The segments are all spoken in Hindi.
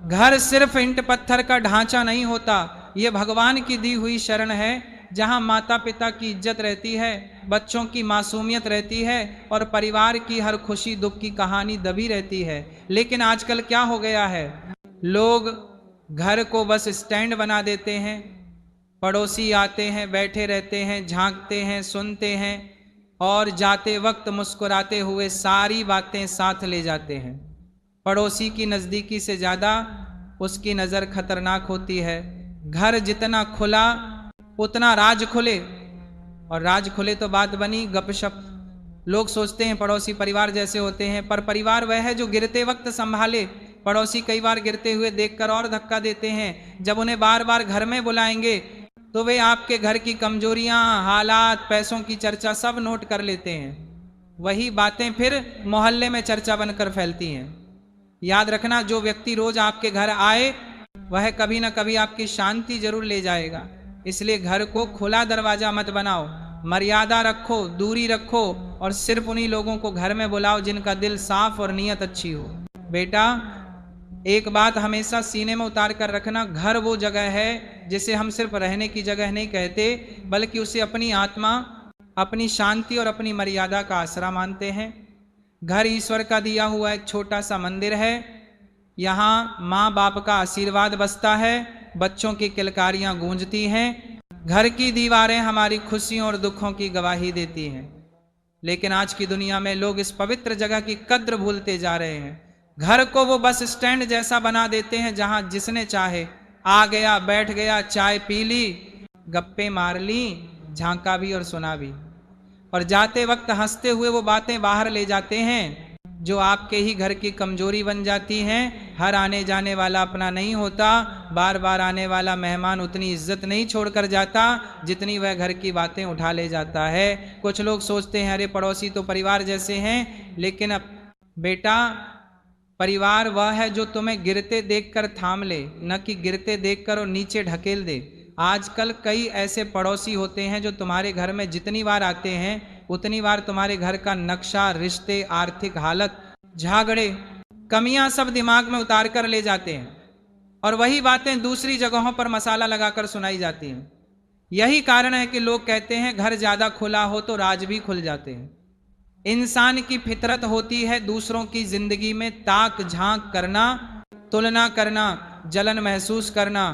घर सिर्फ ईंट पत्थर का ढांचा नहीं होता, ये भगवान की दी हुई शरण है, जहां माता पिता की इज्जत रहती है, बच्चों की मासूमियत रहती है और परिवार की हर खुशी दुख की कहानी दबी रहती है। लेकिन आजकल क्या हो गया है, लोग घर को बस स्टैंड बना देते हैं, पड़ोसी आते हैं, बैठे रहते हैं, झांकते हैं, सुनते हैं और जाते वक्त मुस्कुराते हुए सारी बातें साथ ले जाते हैं। पड़ोसी की नज़दीकी से ज़्यादा उसकी नज़र खतरनाक होती है। घर जितना खुला उतना राज खुले, और राज खुले तो बात बनी गपशप। लोग सोचते हैं पड़ोसी परिवार जैसे होते हैं, पर परिवार वह है जो गिरते वक्त संभाले। पड़ोसी कई बार गिरते हुए देखकर और धक्का देते हैं। जब उन्हें बार बार घर में बुलाएंगे तो वे आपके घर की कमजोरियां, हालात, पैसों की चर्चा सब नोट कर लेते हैं। वही बातें फिर मोहल्ले में चर्चा बनकर फैलती हैं। याद रखना, जो व्यक्ति रोज आपके घर आए वह कभी ना कभी आपकी शांति जरूर ले जाएगा। इसलिए घर को खुला दरवाजा मत बनाओ, मर्यादा रखो, दूरी रखो और सिर्फ उन्हीं लोगों को घर में बुलाओ जिनका दिल साफ और नीयत अच्छी हो। बेटा, एक बात हमेशा सीने में उतार कर रखना, घर वो जगह है जिसे हम सिर्फ रहने की जगह नहीं कहते, बल्कि उसे अपनी आत्मा, अपनी शांति और अपनी मर्यादा का आसरा मानते हैं। घर ईश्वर का दिया हुआ एक छोटा सा मंदिर है। यहाँ माँ बाप का आशीर्वाद बसता है, बच्चों की किलकारियां गूंजती हैं, घर की दीवारें हमारी खुशियों और दुखों की गवाही देती हैं। लेकिन आज की दुनिया में लोग इस पवित्र जगह की कद्र भूलते जा रहे हैं। घर को वो बस स्टैंड जैसा बना देते हैं, जहां जिसने चाहे आ गया, बैठ गया, चाय पी ली, गप्पे मार ली, झांका भी और सुना भी, और जाते वक्त हंसते हुए वो बातें बाहर ले जाते हैं जो आपके ही घर की कमजोरी बन जाती हैं। हर आने जाने वाला अपना नहीं होता, बार बार आने वाला मेहमान उतनी इज्जत नहीं छोड़कर जाता जितनी वह घर की बातें उठा ले जाता है। कुछ लोग सोचते हैं अरे पड़ोसी तो परिवार जैसे हैं, लेकिन अब बेटा, परिवार वह है जो तुम्हें गिरते देखकर थाम ले, न कि गिरते देखकर और नीचे ढकेल दे। आजकल कई ऐसे पड़ोसी होते हैं जो तुम्हारे घर में जितनी बार आते हैं उतनी बार तुम्हारे घर का नक्शा, रिश्ते, आर्थिक हालत, झगड़े, कमियां सब दिमाग में उतार कर ले जाते हैं, और वही बातें दूसरी जगहों पर मसाला लगाकर सुनाई जाती हैं। यही कारण है कि लोग कहते हैं घर ज्यादा खुला हो तो राज भी खुल जाते हैं। इंसान की फितरत होती है दूसरों की जिंदगी में ताक झांक करना, तुलना करना, जलन महसूस करना।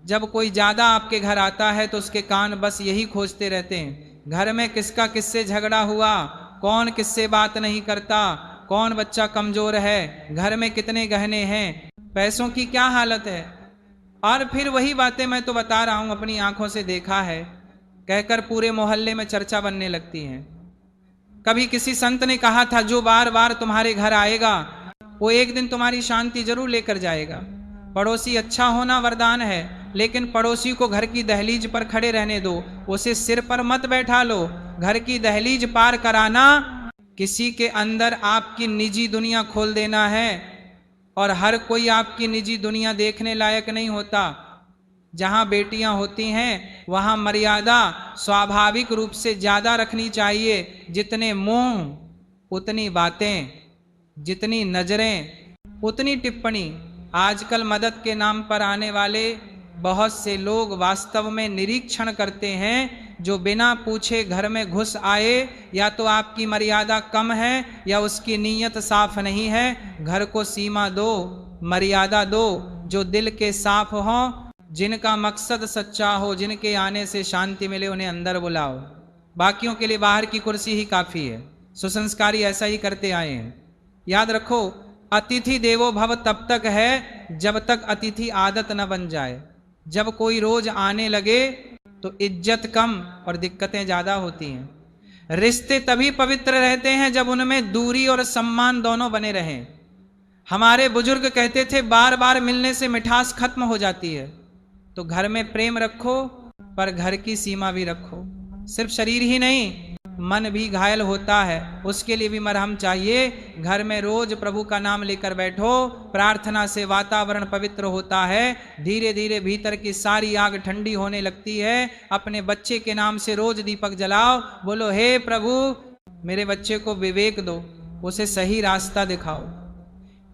जब कोई ज्यादा आपके घर आता है तो उसके कान बस यही खोजते रहते हैं, घर में किसका किससे झगड़ा हुआ, कौन किससे बात नहीं करता, कौन बच्चा कमजोर है, घर में कितने गहने हैं, पैसों की क्या हालत है। और फिर वही बातें मैं तो बता रहा हूं, अपनी आंखों से देखा है, कहकर पूरे मोहल्ले में चर्चा बनने लगती है। कभी किसी संत ने कहा था, जो बार बार तुम्हारे घर आएगा वो एक दिन तुम्हारी शांति जरूर लेकर जाएगा। पड़ोसी अच्छा होना वरदान है, लेकिन पड़ोसी को घर की दहलीज पर खड़े रहने दो, उसे सिर पर मत बैठा लो। घर की दहलीज पार कराना किसी के अंदर आपकी निजी दुनिया खोल देना है, और हर कोई आपकी निजी दुनिया देखने लायक नहीं होता। जहां बेटियां होती हैं वहां मर्यादा स्वाभाविक रूप से ज्यादा रखनी चाहिए। जितने मुंह उतनी बातें, जितनी नजरें उतनी टिप्पणी। आजकल मदद के नाम पर आने वाले बहुत से लोग वास्तव में निरीक्षण करते हैं, जो बिना पूछे घर में घुस आए, या तो आपकी मर्यादा कम है या उसकी नीयत साफ नहीं है। घर को सीमा दो, मर्यादा दो। जो दिल के साफ हों, जिनका मकसद सच्चा हो, जिनके आने से शांति मिले, उन्हें अंदर बुलाओ। बाकियों के लिए बाहर की कुर्सी ही काफी है। सुसंस्कारी ऐसा ही करते आए हैं। याद रखो, अतिथि देवो भव तब तक है जब तक अतिथि आदत न बन जाए। जब कोई रोज आने लगे तो इज्जत कम और दिक्कतें ज्यादा होती हैं। रिश्ते तभी पवित्र रहते हैं जब उनमें दूरी और सम्मान दोनों बने रहें। हमारे बुजुर्ग कहते थे, बार बार मिलने से मिठास खत्म हो जाती है। तो घर में प्रेम रखो, पर घर की सीमा भी रखो। सिर्फ शरीर ही नहीं, मन भी घायल होता है, उसके लिए भी मरहम चाहिए। घर में रोज प्रभु का नाम लेकर बैठो, प्रार्थना से वातावरण पवित्र होता है। धीरे धीरे भीतर की सारी आग ठंडी होने लगती है। अपने बच्चे के नाम से रोज दीपक जलाओ, बोलो, हे प्रभु मेरे बच्चे को विवेक दो, उसे सही रास्ता दिखाओ।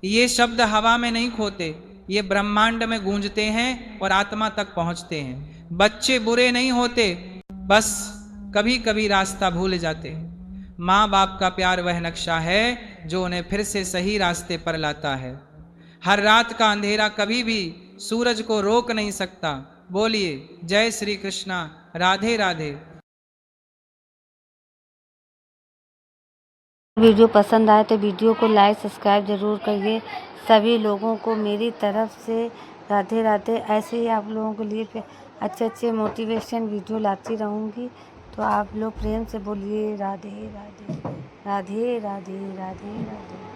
ये शब्द हवा में नहीं खोते, ये ब्रह्मांड में गूंजते हैं और आत्मा तक पहुंचते हैं। बच्चे बुरे नहीं होते, बस कभी कभी रास्ता भूल जाते हैं। माँ बाप का प्यार वह नक्शा है जो उन्हें फिर से सही रास्ते पर लाता है। हर रात का अंधेरा कभी भी सूरज को रोक नहीं सकता। बोलिए जय श्री कृष्णा, राधे राधे। वीडियो पसंद आए तो वीडियो को लाइक सब्सक्राइब ज़रूर करिए। सभी लोगों को मेरी तरफ से राधे राधे। ऐसे ही आप लोगों के लिए अच्छे अच्छे मोटिवेशन वीडियो लाती रहूँगी, तो आप लोग प्रेम से बोलिए राधे राधे, राधे राधे, राधे राधे।